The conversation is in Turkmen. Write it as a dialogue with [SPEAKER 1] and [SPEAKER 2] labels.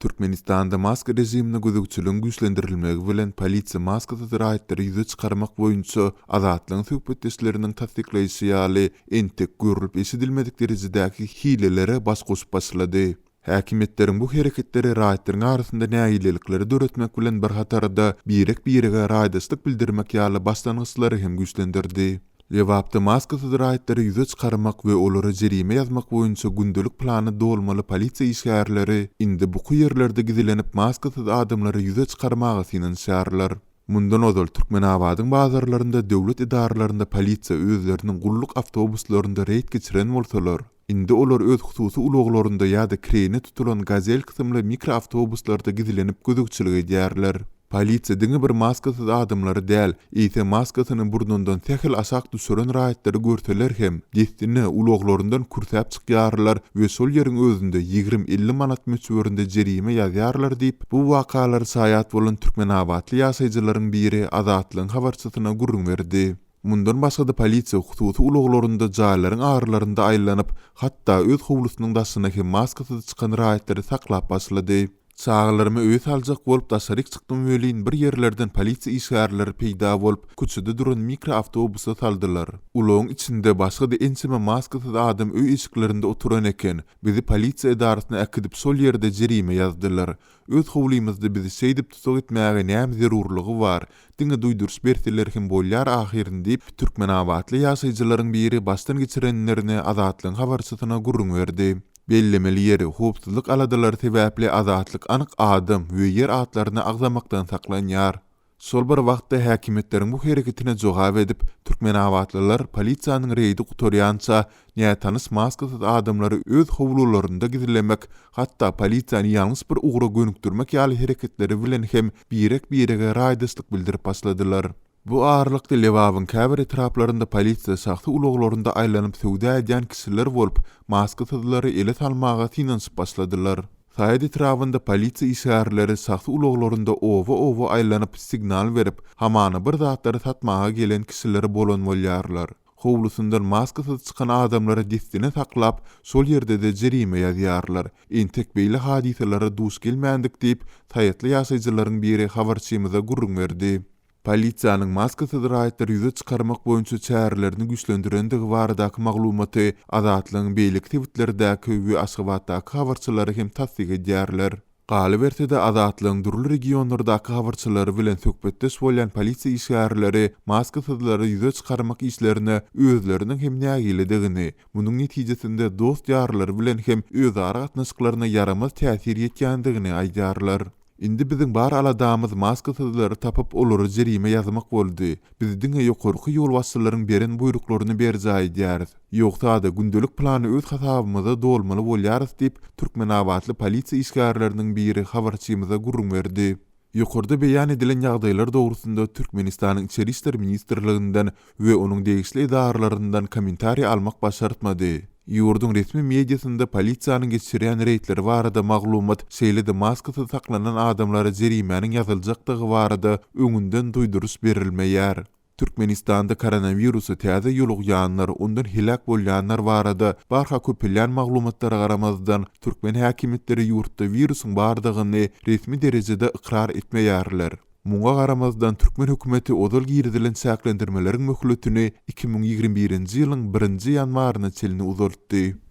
[SPEAKER 1] Türkmenistanda maska rejimine gözükçülüğün güçlendirilmegi bilen polisiýa maskasy raýatları ýüze çykarmak boýunça azatlygyň söhbetdeşleriniň tasdikleýişi ýaly entek görülip eşidilmedik derejedäki hilelere baş goşup başlady. Häkimetleriň bu hereketleri raýatlaryň arasynda näýilelikleri döretmek bilen bir hatarda birege raýdaşlyk bildirmek ýaly başlangyçlary hem güçlendirdi. Lewapda maskasy raýatları ýüze çykarmak we olary jerime ýazmak boýunça gündelik plany dolmaly polisiýa işgärleri indi bu ýerlerde gizilenip maskasy adamlary ýüze çykarmagy sinenşärler. Mundan ozal Türkmenabadyň bazarlarynda döwlet idaralarynda polisiýa özleriniň gulluk awtobuslarynda reýt geçiren bolsalar, indi olar öz hususy ulaglarynda ýa-da kreni tutulan gazel kysymly mikro awtobuslarda gizilenip gözükçilik edýärler. Polisiýa diňe bir maskasy adamlary däl, ýa-da maskasyny burnundan tähil aşak düşüren raýatlary görseler hem destine ulaglaryndan kursäp çykýarlar we şol ýeriň özünde 20-50 manat möçberinde jerime ýazýarlar diýip bu wakalary saýat bolan Türkmenabadly ýaşaýjylaryň biri Azatlygyň habarçysyna gurrun berdi. Mundan başga da polisiýa hususy ulaglarynda jaýlaryň arlarynda aýlanyp, hatda öz howlusynyň daşyna hem maskasy çykan raýatlary saklap başlady. Çağlarymı öýt aljak bolup daşaryk çykdym welin bir ýerlerden polisiýa işgärleri peýda bolup küçüde duran mikro awtobusa saldylar. Ulagyň içinde başga da enseme maskasy adam öý eşiklerinde oturan eken, bizi polisiýa idarasyna äkidip sol ýerde jerime ýazdylar. Öz howlymyzda bizi şeýdip tutak etmäge näme zerurlygy bar? Diňe duýduruş berdiler hem bolýar ahirinde Türkmenabadly ýaşaýjylaryň biri başdan geçirenlerine Azatlygyň habarçysyna gurrun berdi. Bellemeli ýeri howpsuzlyk aladalar sebäpli azatlyk anyk adam we ýer atlaryny agzamakdan saklanýar. Sol bir wagtda häkimetleriň bu hereketine jogap edip Türkmenabadlylar polisiýanyň reýdi gutorýança näme tanys maskasy adamlary öz howlularynda gizilemek, hatda polisiýany ýalňys bir ugra gönükdirmek ýaly hereketleri bilen hem birege raýdaşlyk bildirip başladylar. Bu ağırlıkda Lewabyň käbir etraplarynda polisiýa saxty ulaglarynda aýlanyp söwda edýän kişiler bolup, maskasylary ele salmaga sinenşip başladylar. Saýat etrapynda polisiýa işgärleri saxty ulaglarynda owa aýlanyp signal berip, hamana bir zatlary satmaga gelen kişileri bolan bolýarlar. Howlusundan maskasy çykan adamlary destine saklap, şol ýerde de jerime ýazýarlar. Entek beýle hadiselere duş gelmändik diýip, saýatly ýaşaýjylaryň biri habarçymyza gurrun berdi. Polisiýanyň maskasy raýatlary ýüze çykarmak boýunça çärelerini güçlendirendigi baradaky maglumaty Azatlygyň beýlik tweetlerdäki we aşgabatdaky habarçylary hem tasdik edýärler. Galy berse de Azatlygyň durly regionlardaky habarçylary bilen söhbetdeş bolýan polisiýa işgärleri maskasylary ýüze çykarmak işlerini özleriniň hem nägiledigini, munyň netijesinde dost ýarlary bilen hem özara gatnaşyklaryna yaramaz täsir etýändigini aýdýarlar. Indi bizim bar aladamız maskasylary tapyp olary jerime ýazmak boldy. Biz diňe ýokarky ýol başçylaryň beren buýruklaryny berjäý diýäris. Ýogsa da gündelik plany öz hasabymyza dolmaly bolýarys diýip Türkmenabadly polisiýa işgärleriniň biri habarçymyza gurrun berdi. Ýokarda beýan edilen ýagdaýlar dogrusynda Türkmenistanyň Içeri işler ministrliginden we onuň degişli idaralaryndan kommentariýa almak başartmady. Ýurdun resmi mediasynda polisiýanyň geçirýän reýtleri barada maglumat, şeýle-de maskasy saklanan adamlara jerimeniň ýazyljakdygy barada öňünden duýduruş berilmeýär. Türkmenistanda koronavirusy täze ýolugýanlar, ondan hilak bolýanlar barada barha köpelýän maglumatlary garamazdan türkmen häkimetleri ýurtda virusyň bardygyny resmi derejede ikrar etmeýärler. Muňa garamazdan Türkmen hökümeti ozal girdilen säklendirmeleriň möhletini 2021-nji ýylyň 1-nji ýanwaryna çelini uzatdy.